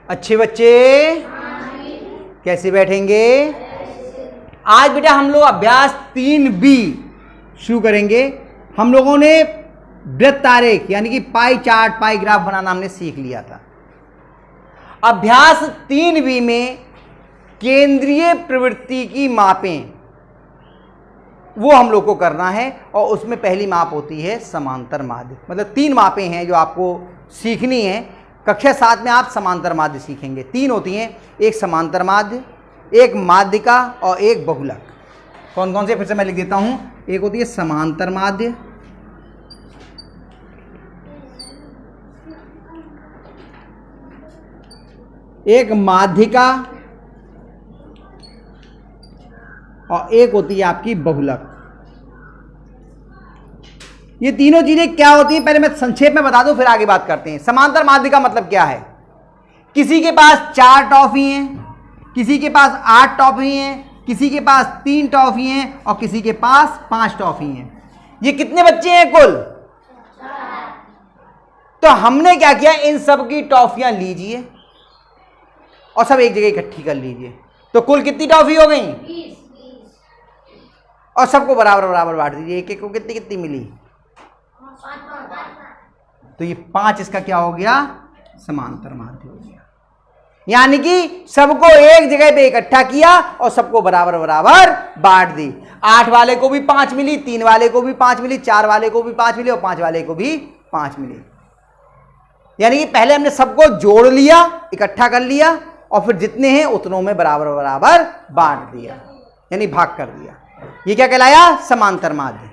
अच्छे बच्चे कैसे बैठेंगे? आज बेटा हम लोग अभ्यास 3B शुरू करेंगे। हम लोगों ने वृत्त आरेख यानी कि पाई चार्ट, पाई ग्राफ बनाना हमने सीख लिया था। अभ्यास 3B में केंद्रीय प्रवृत्ति की मापें, वो हम लोग को करना है। और उसमें पहली माप होती है समांतर माध्य। मतलब 3 मापें हैं जो आपको सीखनी है। कक्षा 7 में आप समांतर माध्य सीखेंगे। 3 होती हैं, एक समांतर माध्य, एक माध्यिका और एक बहुलक। कौन कौन से फिर से मैं लिख देता हूं। एक होती है समांतर माध्य, एक माध्यिका और एक होती है आपकी बहुलक। ये तीनों चीजें क्या होती हैं पहले मैं संक्षेप में बता दूं, फिर आगे बात करते हैं। समांतर माध्य का मतलब क्या है? किसी के पास 4 टॉफी हैं, किसी के पास 8 टॉफी हैं, किसी के पास 3 टॉफी हैं और किसी के पास 5 टॉफी हैं। ये कितने बच्चे हैं कुल? 4। तो हमने क्या किया, इन सब की टॉफियां लीजिए और सब एक जगह इकट्ठी कर लीजिए। तो कुल कितनी टॉफी हो गई? 20। और सबको बराबर बराबर बांट दीजिए। एक एक को कितनी कितनी मिली? 5। तो ये 5 इसका क्या हो गया? समांतर माध्य हो गया। यानी कि सबको एक जगह पे इकट्ठा किया और सबको बराबर बराबर बांट दी। 8 वाले को भी 5 मिली, 3 वाले को भी 5 मिली, 4 वाले को भी 5 मिली और 5 वाले को भी 5 मिली। यानी कि पहले हमने सबको जोड़ लिया, इकट्ठा कर लिया और फिर जितने हैं उतनों में बराबर बराबर बांट दिया, यानी भाग कर दिया। ये क्या कहलाया? समांतर माध्य।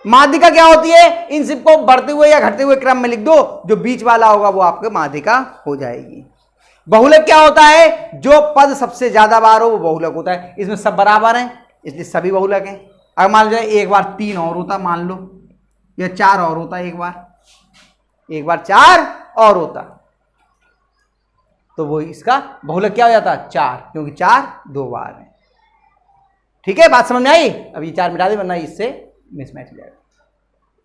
माध्यिका क्या होती है? इन सबको बढ़ते हुए या घटते हुए क्रम में लिख दो, जो बीच वाला होगा वो आपके माध्यिका हो जाएगी। बहुलक क्या होता है? जो पद सबसे ज्यादा बार हो वो बहुलक होता है। इसमें सब बराबर हैं इसलिए सभी बहुलक हैं। अगर मान लो एक बार 3 और होता, मान लो, या 4 और होता, एक बार 4 और होता, तो वो इसका बहुलक क्या हो जाता? 4, क्योंकि 4 2 बार है। ठीक है, बात समझ में आई? अब ये 4 मिटा दे वरना इससे मिसमैच हो जाएगा।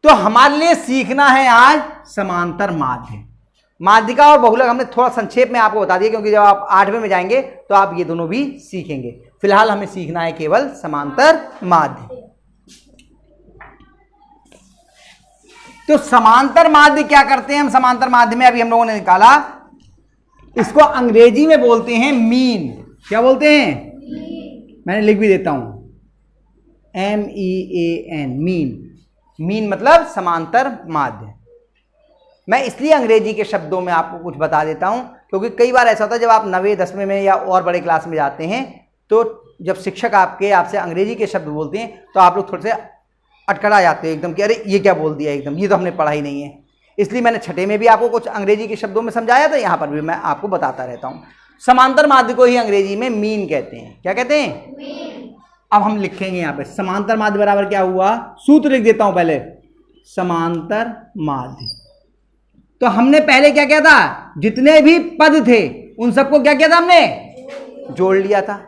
तो हमारे लिए सीखना है आज समांतर माध्य। माध्यिका और बहुलक हमने थोड़ा संक्षेप में आपको बता दिया, क्योंकि जब आप 8वें में जाएंगे तो आप ये दोनों भी सीखेंगे। फिलहाल हमें सीखना है केवल समांतर माध्य। तो समांतर माध्य क्या करते हैं हम? समांतर माध्य में अभी हम लोगों ने निकाला, इसको अंग्रेजी में बोलते हैं मीन। क्या बोलते हैं? मैंने लिख भी देता हूं, MEAN, मीन। मीन मतलब समांतर माध्य। मैं इसलिए अंग्रेजी के शब्दों में आपको कुछ बता देता हूं, क्योंकि कई बार ऐसा होता है जब आप 9वीं 10वीं में या और बड़े क्लास में जाते हैं, तो जब शिक्षक आपसे अंग्रेजी के शब्द बोलते हैं तो आप लोग थोड़े से अटकड़ा जाते हैं एकदम कि अरे ये क्या बोल दिया, एकदम ये तो हमने पढ़ा ही नहीं है। इसलिए मैंने 6ठे में भी आपको कुछ अंग्रेजी के शब्दों में समझाया था, यहाँ पर भी मैं आपको बताता रहता हूँ। समांतर माध्य को ही अंग्रेजी में मीन कहते हैं। क्या कहते हैं? मीन। अब हम लिखेंगे यहाँ पे समांतर माध्य बराबर क्या हुआ, सूत्र लिख देता हूं पहले, समांतर माध्य। तो हमने पहले क्या किया था, जितने भी पद थे उन सबको क्या किया था, हमने जोड़ लिया था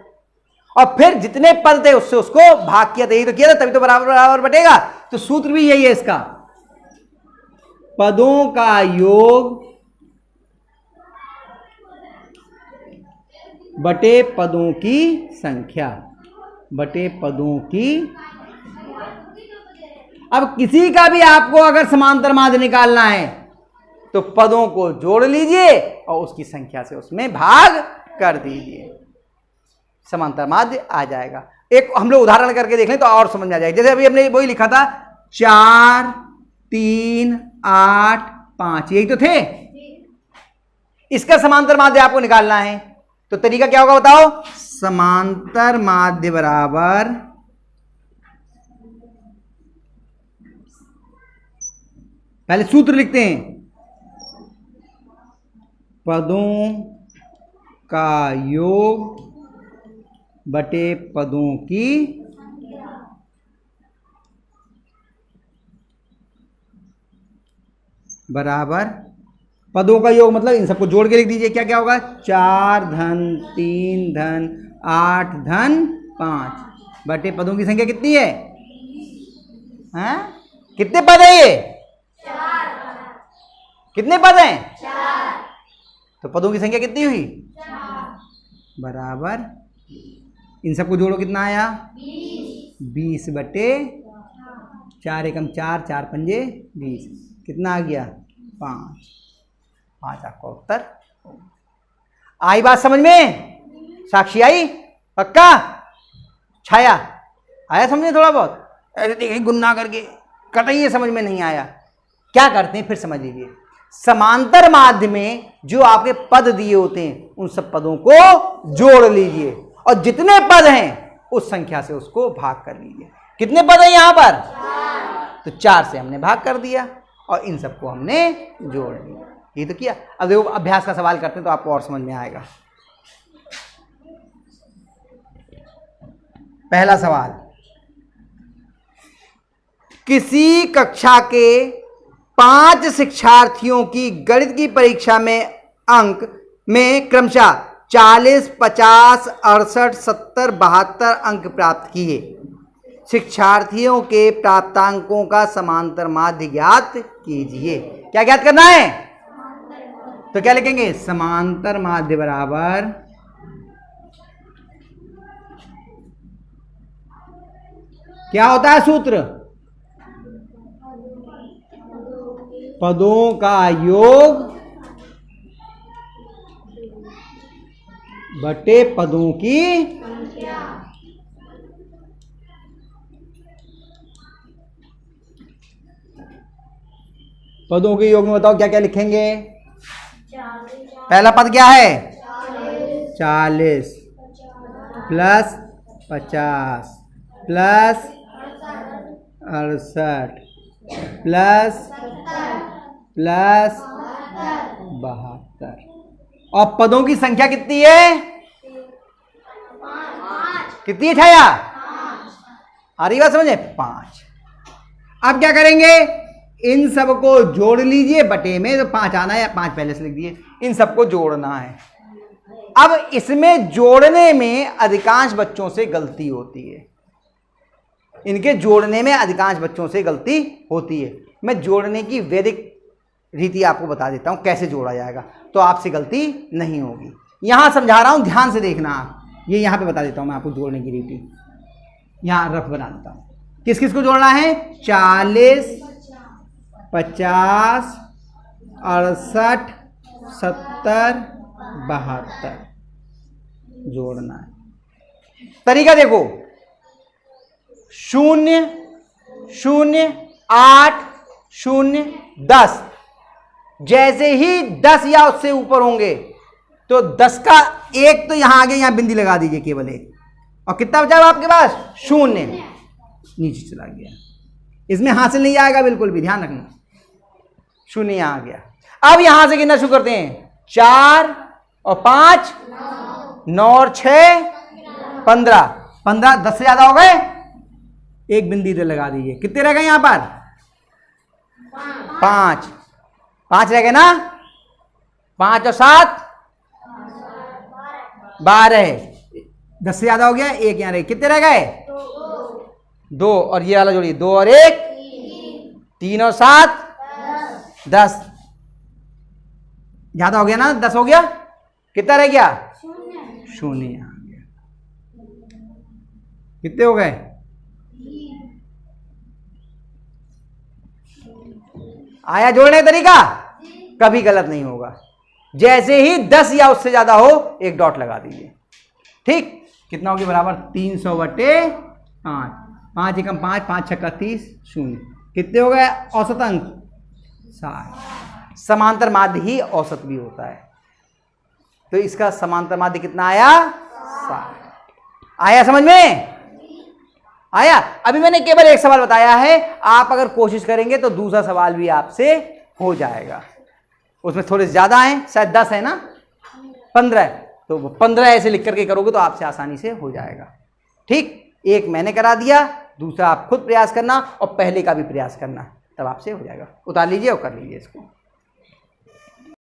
और फिर जितने पद थे उससे उसको भाग किया था। यही तो किया था, तभी तो बराबर बराबर बटेगा। तो सूत्र भी यही है इसका, पदों का योग बटे पदों की संख्या, बटे पदों की। अब किसी का भी आपको अगर समांतर माध्य निकालना है तो पदों को जोड़ लीजिए और उसकी संख्या से उसमें भाग कर दीजिए, समांतर माध्य आ जाएगा। एक हम लोग उदाहरण करके देख लें तो और समझ में आ जाएगा। जैसे अभी हमने वही लिखा था 4 3 8 5, यही तो थे। इसका समांतर माध्य आपको निकालना है तो तरीका क्या होगा बताओ? समांतर माध्य बराबर पहले सूत्र लिखते हैं, पदों का योग बटे पदों की बराबर, पदों का योग मतलब इन सबको जोड़ के लिख दीजिए। क्या क्या होगा? 4 धन 3 धन 8 धन 5 बटे पदों की संख्या कितनी है? हैं? कितने पद है ये? 4। कितने पद हैं? 4। तो पदों की संख्या कितनी हुई? बराबर, इन सबको जोड़ो, कितना आया? 20/4, एकम 4, 4 पंजे 20, कितना आ गया? 5। 5 आपका उत्तर। आई बात समझ में? साक्षी आई? पक्का? छाया आया समझ में? थोड़ा बहुत ऐसे देखें गुन्ना करके कतई समझ में नहीं आया। क्या करते हैं फिर समझ लीजिए। समांतर माध्य में जो आपके पद दिए होते हैं उन सब पदों को जोड़ लीजिए और जितने पद हैं उस संख्या से उसको भाग कर लीजिए। कितने पद हैं यहां पर? 4। तो 4 से हमने भाग कर दिया और इन सबको हमने जोड़ लिया। ये तो किया। अब देखो अभ्यास का सवाल करते हैं तो आपको और समझ में आएगा। पहला सवाल, किसी कक्षा के 5 शिक्षार्थियों की गणित की परीक्षा में अंक में क्रमशः 40, 50, 68, 70, 72 अंक प्राप्त किए। शिक्षार्थियों के प्राप्तांकों का समांतर माध्य ज्ञात कीजिए। क्या ज्ञात करना है? तो क्या लिखेंगे? समांतर माध्य बराबर क्या होता है सूत्र? पदों का योग बटे पदों की संख्या। पदों के योग में बताओ क्या क्या लिखेंगे? पहला पद क्या है? 40 प्लस 50 प्लस 68 प्लस 72 और पदों की संख्या कितनी है? कितनी है छाया? आ रही बात समझे? 5। अब क्या करेंगे? इन सबको जोड़ लीजिए बटे में, तो 5 आना है, 5 पहले से लिख दिए। इन सबको जोड़ना है। अब इसमें जोड़ने में अधिकांश बच्चों से गलती होती है। इनके जोड़ने में अधिकांश बच्चों से गलती होती है। मैं जोड़ने की वैदिक रीति आपको बता देता हूं कैसे जोड़ा जाएगा, तो आपसे गलती नहीं होगी। यहां समझा रहा हूं, ध्यान से देखना आप। ये यहां पे बता देता हूं मैं आपको जोड़ने की रीति। यहां रफ बना देता हूं। किस किस को जोड़ना है? 40, 50, 68, 70, 72 जोड़ना है। तरीका देखो, 0, 0, 8, 0, 10। जैसे ही 10 या उससे ऊपर होंगे तो 10 का एक तो यहां आगे, यहां बिंदी लगा दीजिए, केवल एक। और कितना बचा आपके पास? 0 नीचे चला गया। इसमें हासिल नहीं आएगा बिल्कुल भी, ध्यान रखना। 0 यहां आ गया। अब यहां से गिनना शुरू करते हैं। 4 और 5 9 और 6 15। 15 10 से ज्यादा हो गए, एक बिंदी इधर लगा दीजिए। कितने रह गए यहां पर? 5 रह गए ना। 5 और 7 12। 10 से ज्यादा हो गया, एक यहां रहे। कितने रह गए? 2 और ये वाला जोड़िए, 2 और 1 3 और 7 10। ज्यादा हो गया ना, 10 हो गया। कितना रह गया? 0 यहां आ गया। कितने हो गए? आया जोड़ने का तरीका? कभी गलत नहीं होगा। जैसे ही 10 या उससे ज्यादा हो, एक डॉट लगा दीजिए। ठीक, कितना होगी? बराबर 300/5। 5 एकम 5, 5 छक्का 30, 0। कितने हो गए औसत अंक? 60। समांतर माध्य ही औसत भी होता है, तो इसका समांतर माध्य कितना आया? 60। आया समझ में? आया? अभी मैंने केवल एक सवाल बताया है। आप अगर कोशिश करेंगे तो दूसरा सवाल भी आपसे हो जाएगा। उसमें थोड़े ज्यादा हैं, शायद 10 है ना, 15, तो 15 ऐसे लिख करके करोगे तो आपसे आसानी से हो जाएगा। ठीक, एक मैंने करा दिया, दूसरा आप खुद प्रयास करना और पहले का भी प्रयास करना, तब आपसे हो जाएगा। उतार लीजिए और कर लीजिए इसको।